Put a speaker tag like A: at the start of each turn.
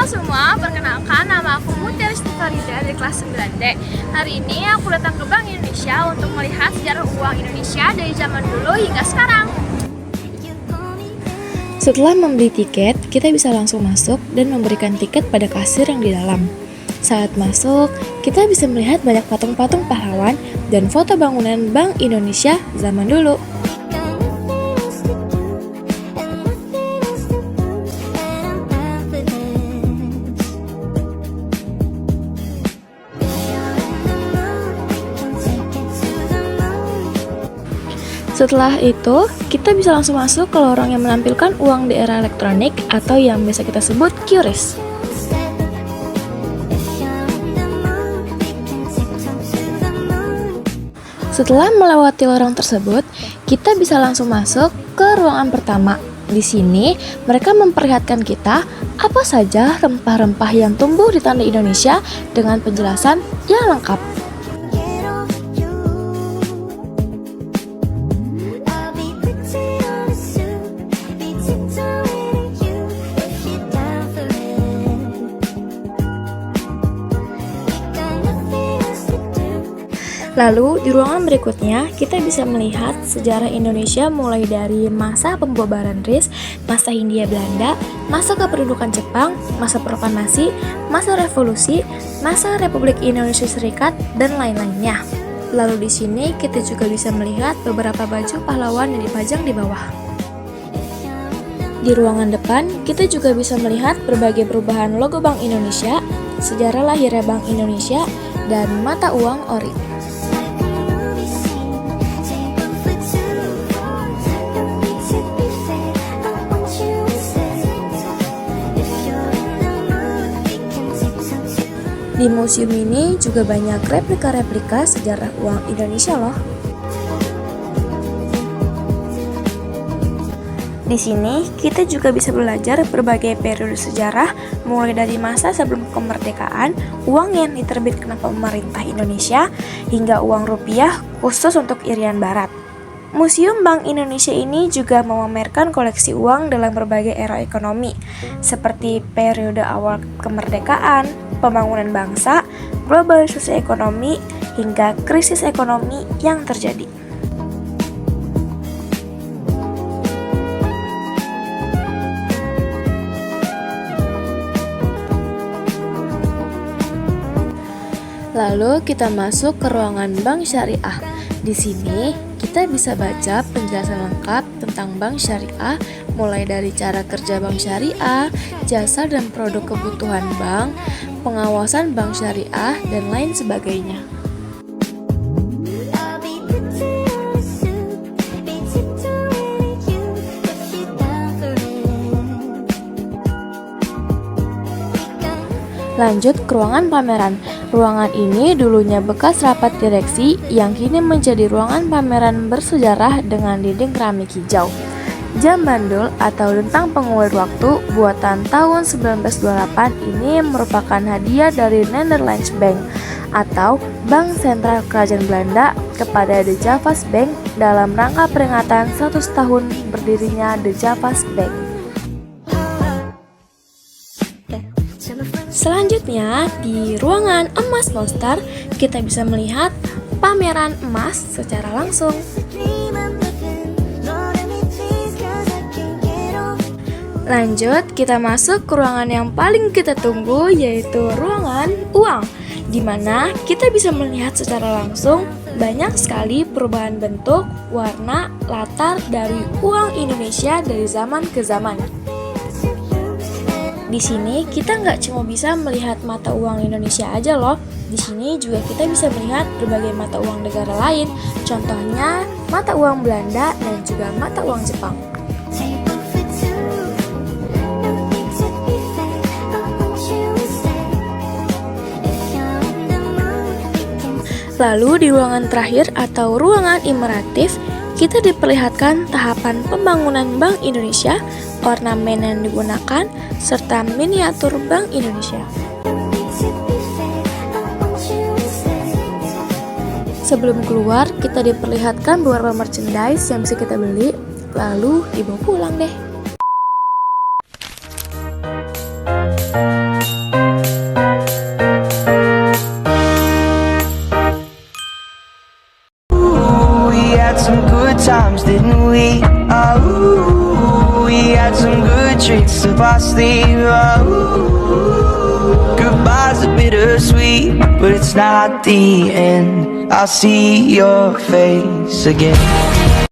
A: semua, perkenalkan nama aku Mutia Rizky Farida dari kelas 9D. Hari ini aku datang ke Bank Indonesia untuk melihat sejarah uang Indonesia dari zaman dulu hingga sekarang.
B: Setelah membeli tiket, kita bisa langsung masuk dan memberikan tiket pada kasir yang di dalam. Saat masuk, kita bisa melihat banyak patung-patung pahlawan dan foto bangunan Bank Indonesia zaman dulu. Setelah itu, kita bisa langsung masuk ke lorong yang menampilkan uang di era elektronik atau yang biasa kita sebut QRIS. Setelah melewati lorong tersebut, kita bisa langsung masuk ke ruangan pertama. Di sini, mereka memperlihatkan kita apa saja rempah-rempah yang tumbuh di tanah Indonesia dengan penjelasan yang lengkap. Lalu, di ruangan berikutnya, kita bisa melihat sejarah Indonesia mulai dari masa pembubaran RIS, masa Hindia Belanda, masa kependudukan Jepang, masa proklamasi, masa revolusi, masa Republik Indonesia Serikat, dan lain-lainnya. Lalu di sini kita juga bisa melihat beberapa baju pahlawan yang dipajang di bawah. Di ruangan depan, kita juga bisa melihat berbagai perubahan logo Bank Indonesia, sejarah lahirnya Bank Indonesia, dan mata uang ori. Di museum ini juga banyak replika-replika sejarah uang Indonesia loh. Di sini kita juga bisa belajar berbagai periode sejarah mulai dari masa sebelum kemerdekaan, uang yang diterbitkan pemerintah Indonesia, hingga uang rupiah khusus untuk Irian Barat. Museum Bank Indonesia ini juga memamerkan koleksi uang dalam berbagai era ekonomi, seperti periode awal kemerdekaan, pembangunan bangsa, globalisasi ekonomi, hingga krisis ekonomi yang terjadi. Lalu kita masuk ke ruangan Bank Syariah. Di sini kita bisa baca penjelasan lengkap tentang Bank Syariah, mulai dari cara kerja Bank Syariah, jasa dan produk kebutuhan bank, pengawasan Bank Syariah, dan lain sebagainya. Lanjut ke ruangan pameran. Ruangan ini dulunya bekas rapat direksi yang kini menjadi ruangan pameran bersejarah dengan dinding keramik hijau. Jam bandul atau dentang pengulir waktu buatan tahun 1928 ini merupakan hadiah dari Netherlands Bank atau Bank Sentral Kerajaan Belanda kepada De Javas Bank dalam rangka peringatan 100 tahun berdirinya De Javas Bank. Selanjutnya, di ruangan emas Monster, kita bisa melihat pameran emas secara langsung. Lanjut, kita masuk ke ruangan yang paling kita tunggu, yaitu ruangan uang, di mana kita bisa melihat secara langsung banyak sekali perubahan bentuk, warna, latar dari uang Indonesia dari zaman ke zaman. Di sini kita nggak cuma bisa melihat mata uang Indonesia aja loh. Di sini juga kita bisa melihat berbagai mata uang negara lain. Contohnya mata uang Belanda dan juga mata uang Jepang. Lalu di ruangan terakhir atau ruangan imeratif, kita diperlihatkan tahapan pembangunan Bank Indonesia, ornamen yang digunakan, serta miniatur Bank Indonesia. Sebelum keluar, kita diperlihatkan beberapa merchandise yang bisa kita beli, lalu dibawa pulang deh.
C: times, didn't we? Oh, we had some good tricks up our sleeve. Oh, goodbye's a bittersweet, but it's not the end. I'll see your face again.